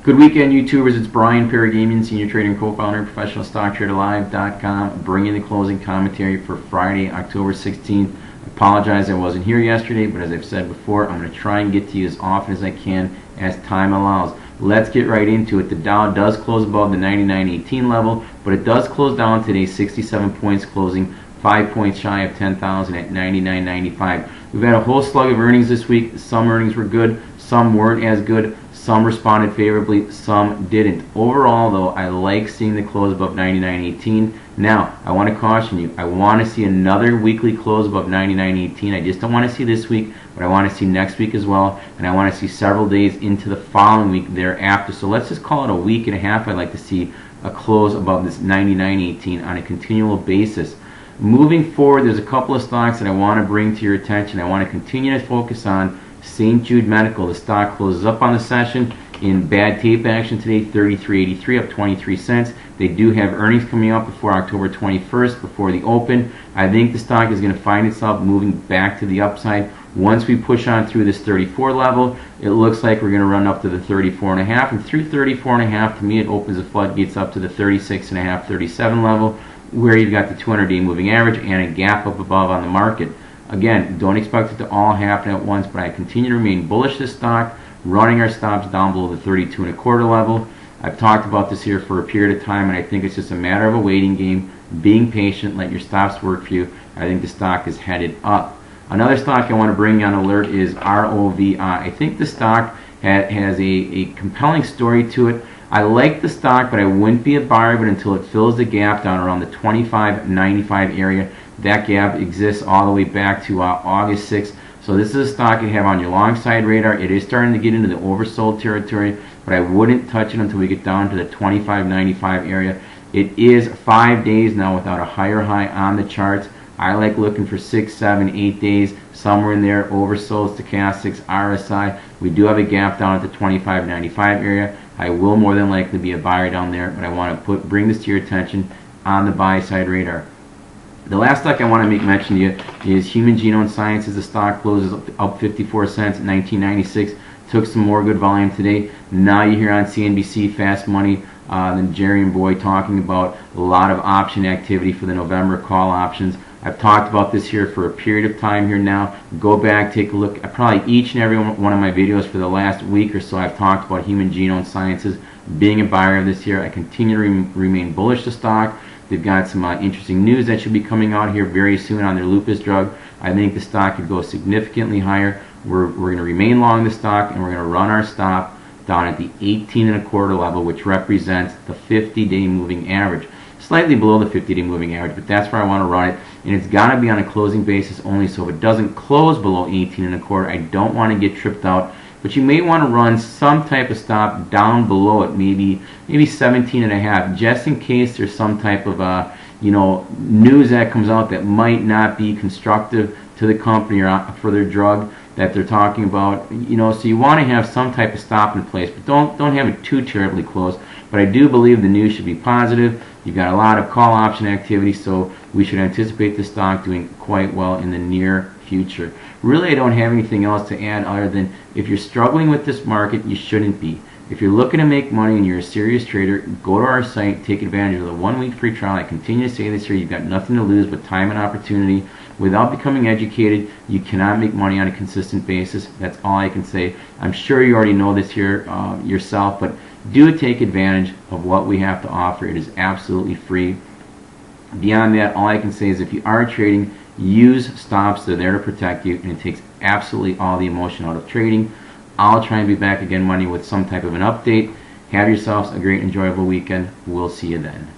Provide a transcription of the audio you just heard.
Good weekend, YouTubers. It's Brian Paragamian, Senior Trader and Co-Founder of ProfessionalStockTraderLive.com, bringing the closing commentary for Friday, October 16th. I apologize I wasn't here yesterday, but as I've said before, I'm going to try and get to you as often as I can as time allows. Let's get right into it. The Dow does close above the 99.18 level, but it does close down today 67 points, closing 5 points shy of 10,000 at 99.95. We've had a whole slug of earnings this week. Some earnings were good, some weren't as good. Some responded favorably, some didn't. Overall, though, I like seeing the close above 99.18. Now, I want to caution you. I want to see another weekly close above 99.18. I just don't want to see this week, but I want to see next week as well, and I want to see several days into the following week thereafter. So let's just call it a week and a half. I'd like to see a close above this 99.18 on a continual basis. Moving forward, there's a couple of stocks that I want to bring to your attention. I want to continue to focus on St. Jude Medical. The stock closes up on the session in bad tape action today, $33.83, up 23 cents. They do have earnings coming up before October 21st, before the open. I think the stock is going to find itself moving back to the upside. Once we push on through this 34 level, it looks like we're going to run up to the 34.5, and through 34.5, to me, it opens the floodgates up to the 36.5, 37 level, where you've got the 200-day moving average and a gap up above on the market. Again, don't expect it to all happen at once, but I continue to remain bullish this stock, running our stops down below the 32.25 level. I've talked about this here for a period of time, and I think it's just a matter of a waiting game, being patient, let your stops work for you. I think the stock is headed up. Another stock I want to bring you on alert is ROVI. I think the stock has a compelling story to it. I like the stock, but I wouldn't be a buyer but until it fills the gap down around the 25.95 area. That gap exists all the way back to August 6th. So this is a stock you have on your long side radar. It is starting to get into the oversold territory, but I wouldn't touch it until we get down to the 25.95 area. It is 5 days now without a higher high on the charts. I like looking for 6, 7, 8 days, somewhere in there, oversold stochastics, RSI. We do have a gap down at the 25.95 area. I will more than likely be a buyer down there, but I want to bring this to your attention on the buy side radar. The last stock I want to make mention to you is Human Genome Sciences. The stock closes up 54 cents in 1996. Took some more good volume today. Now you hear on CNBC Fast Money, then Jerry and Boy talking about a lot of option activity for the November call options. I've talked about this here for a period of time here now. Go back, take a look at probably each and every one of my videos for the last week or so. I've talked about Human Genome Sciences being a buyer of this year. I continue to remain bullish to stock. They've got some interesting news that should be coming out here very soon on their lupus drug. I think the stock could go significantly higher. We're going to remain long the stock, and we're going to run our stop down at the 18.25 level, which represents the 50-day moving average. Slightly below the 50-day moving average, but that's where I want to run it. And it's got to be on a closing basis only, so if it doesn't close below 18.25, I don't want to get tripped out. But you may want to run some type of stop down below it, maybe 17.5, just in case there's some type of news that comes out that might not be constructive to the company or for their drug that they're talking about. So you want to have some type of stop in place, but don't have it too terribly close. But I do believe the news should be positive. You've got a lot of call option activity, so we should anticipate the stock doing quite well in the near future. Really, I don't have anything else to add other than if you're struggling with this market, you shouldn't be. If you're looking to make money and you're a serious trader, go to our site, take advantage of the 1-week free trial. I continue to say this here, you've got nothing to lose but time and opportunity. Without becoming educated, you cannot make money on a consistent basis. That's all I can say. I'm sure you already know this here yourself, but do take advantage of what we have to offer. It is absolutely free. Beyond that, all I can say is if you are trading, use stops. They're there to protect you, and it takes absolutely all the emotion out of trading. I'll try and be back again Monday with some type of an update. Have yourselves a great, enjoyable weekend. We'll see you then.